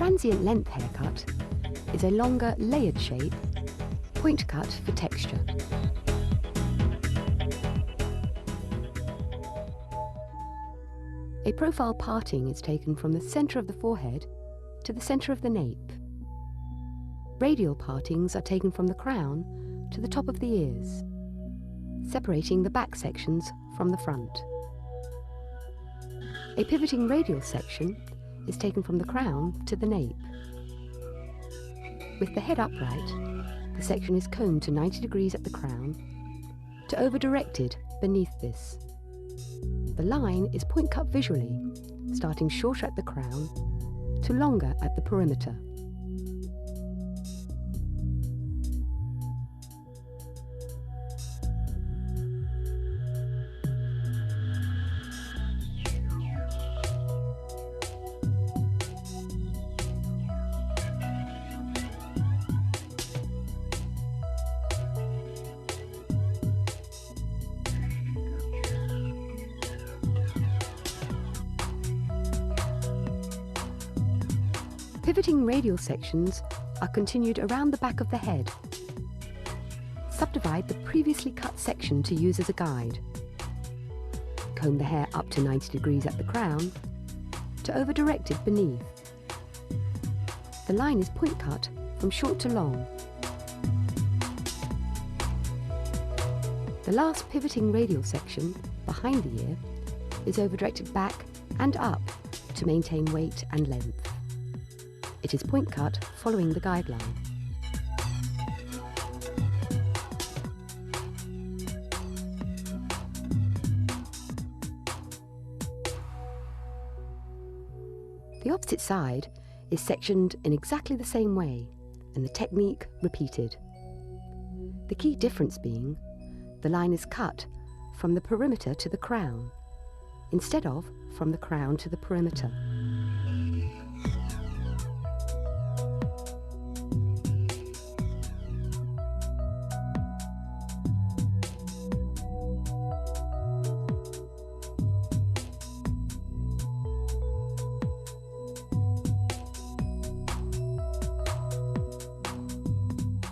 transient length haircut is a longer layered shape, point cut for texture. A profile parting is taken from the centre of the forehead to the centre of the nape. Radial partings are taken from the crown to the top of the ears, separating the back sections from the front. A pivoting radial section is taken from the crown to the nape. With the head upright, the section is combed to 90 degrees at the crown to over-directed beneath this. The line is point cut visually, starting shorter at the crown to longer at the perimeter. Pivoting radial sections are continued around the back of the head. Subdivide the previously cut section to use as a guide. Comb the hair up to 90 degrees at the crown to over-directed beneath. The line is point cut from short to long. The last pivoting radial section, behind the ear, is over-directed back and up to maintain weight and length. It is point cut following the guideline. The opposite side is sectioned in exactly the same way and the technique repeated. The key difference being the line is cut from the perimeter to the crown instead of from the crown to the perimeter.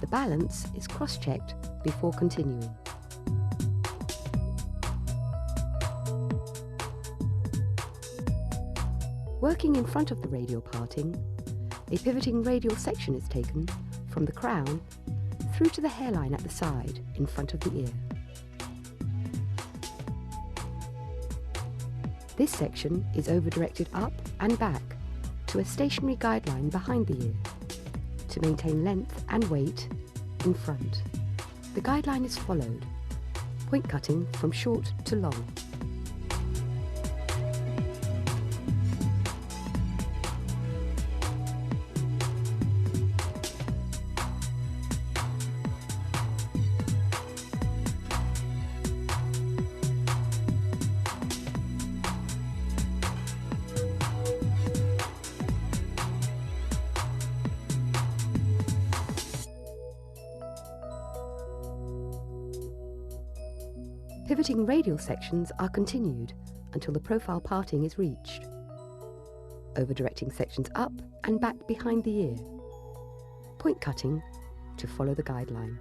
The balance is cross-checked before continuing. Working in front of the radial parting, a pivoting radial section is taken from the crown through to the hairline at the side in front of the ear. This section is over-directed up and back to a stationary guideline behind the ear to maintain length and weight in front. The guideline is followed, point cutting from short to long. Pivoting radial sections are continued until the profile parting is reached, over-directing sections up and back behind the ear, point cutting to follow the guideline.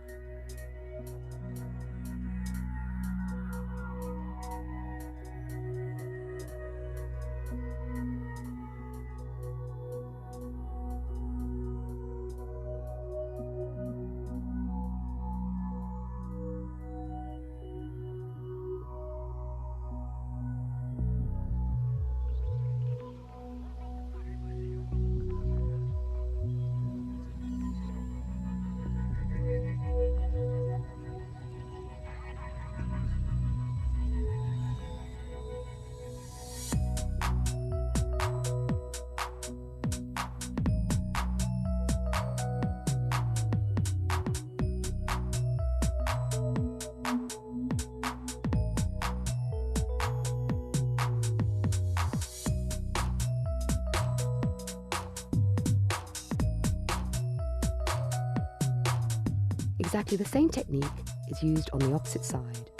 Exactly the same technique is used on the opposite side.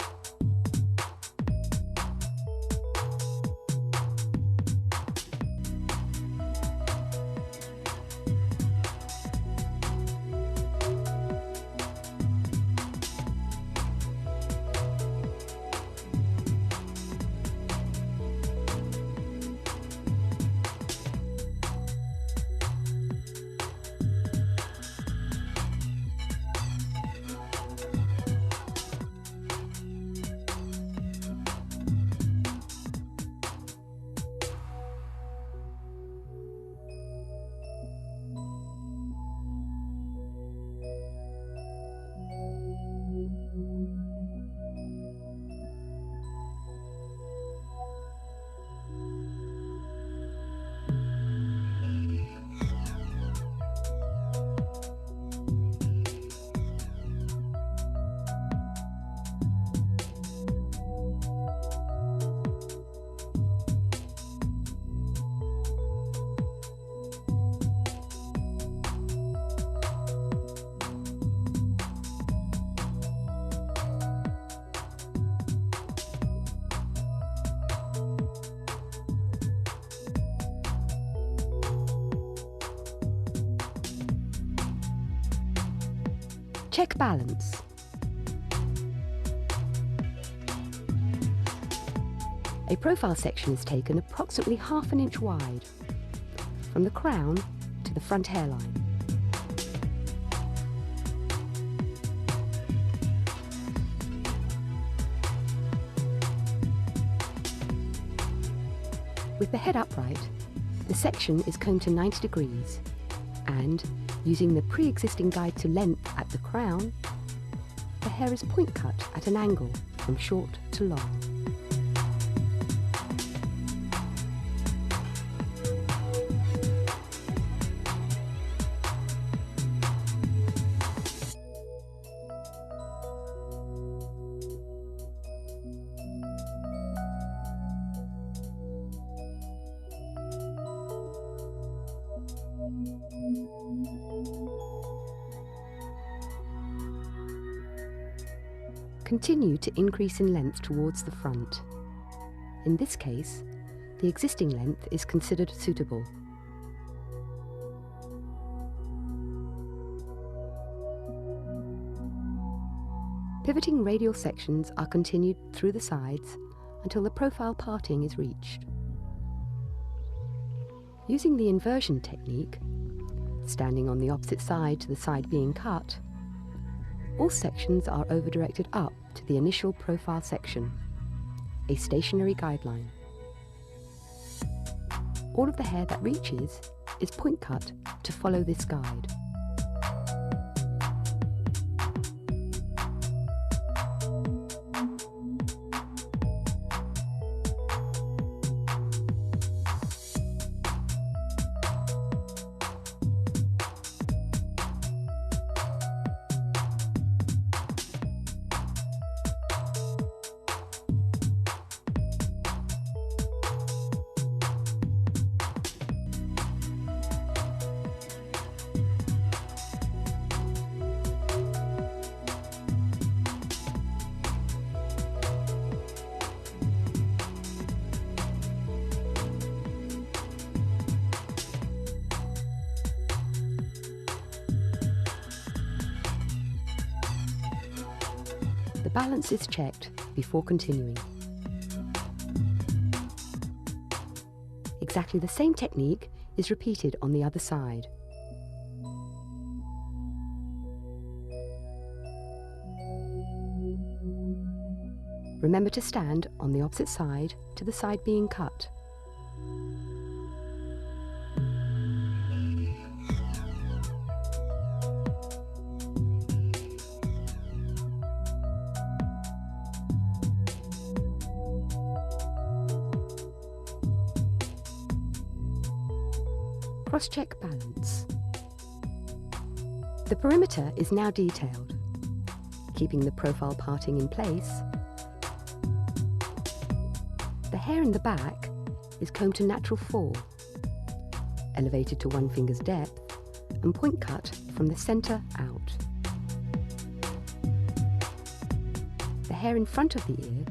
Check balance. A profile section is taken approximately ½ an inch wide, from the crown to the front hairline. With the head upright, the section is combed to 90 degrees, and, using the pre-existing guide to length at the crown, the hair is point cut at an angle from short to long. Continue to increase in length towards the front. In this case, the existing length is considered suitable. Pivoting radial sections are continued through the sides until the profile parting is reached. Using the inversion technique, standing on the opposite side to the side being cut, all sections are over-directed up to the initial profile section, a stationary guideline. All of the hair that reaches is point cut to follow this guide. The balance is checked before continuing. Exactly the same technique is repeated on the other side. Remember to stand on the opposite side to the side being cut. Cross-check balance. The perimeter is now detailed, keeping the profile parting in place. The hair in the back is combed to natural fall, elevated to 1 finger's depth, and point cut from the centre out. The hair in front of the ear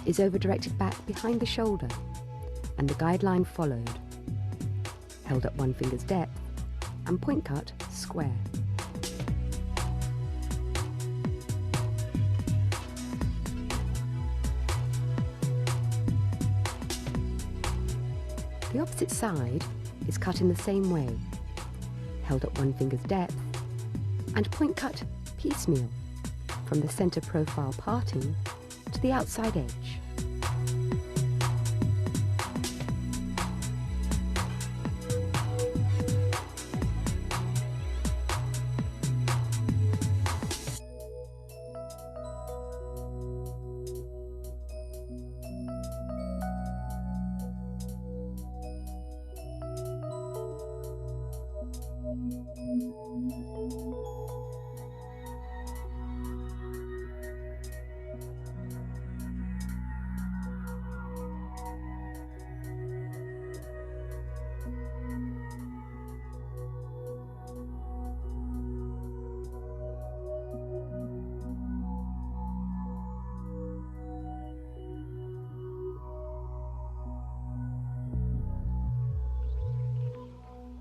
is over-directed back behind the shoulder, and the guideline followed, held at 1 finger's depth, and point cut square. The opposite side is cut in the same way, held at 1 finger's depth, and point cut piecemeal from the centre profile parting to the outside edge.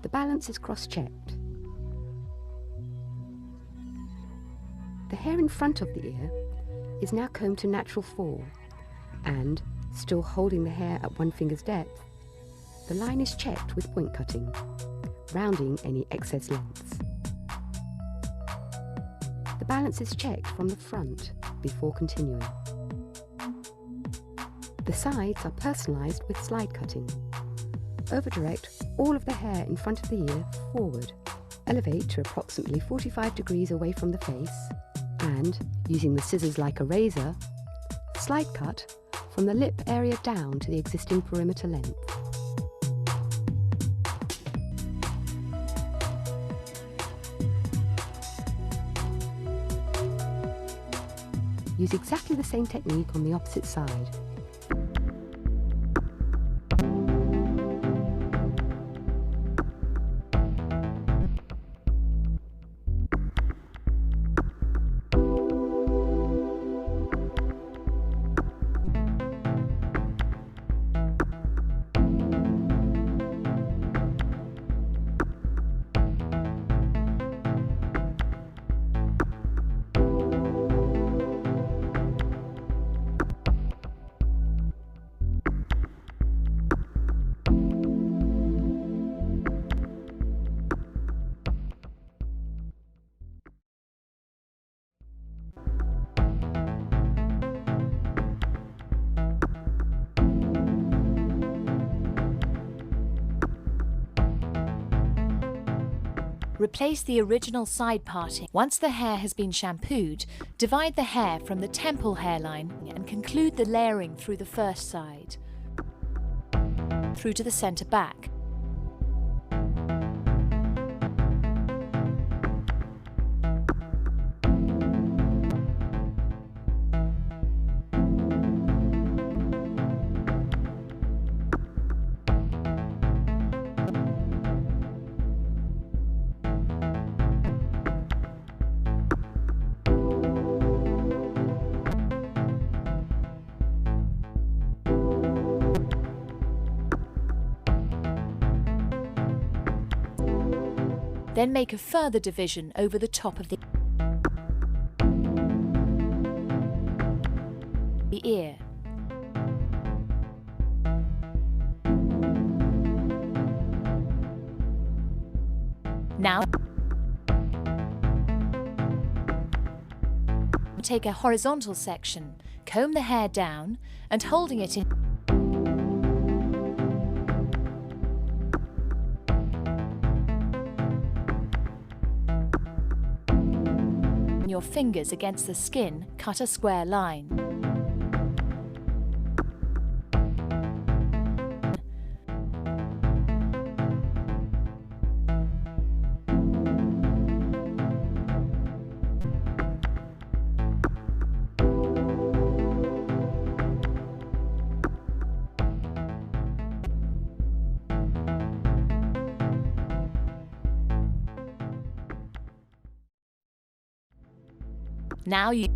The balance is cross-checked. hair in front of the ear is now combed to natural fall, and, still holding the hair at one finger's depth, the line is checked with point cutting, rounding any excess lengths. The balance is checked from the front before continuing. The sides are personalised with slide cutting. Over-direct all of the hair in front of the ear forward. Elevate to approximately 45 degrees away from the face, and, using the scissors like a razor, slide cut from the lip area down to the existing perimeter length. Use exactly the same technique on the opposite side. Replace the original side parting. Once the hair has been shampooed, divide the hair from the temple hairline and conclude the layering through the first side, through to the centre back. Then make a further division over the top of the ear. Now, take a horizontal section, comb the hair down, and holding it in your fingers against the skin, cut a square line. Now you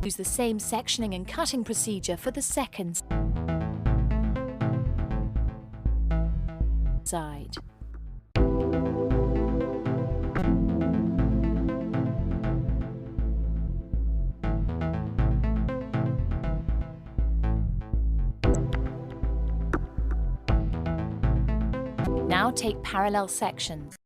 use the same sectioning and cutting procedure for the second side. Now take parallel sections.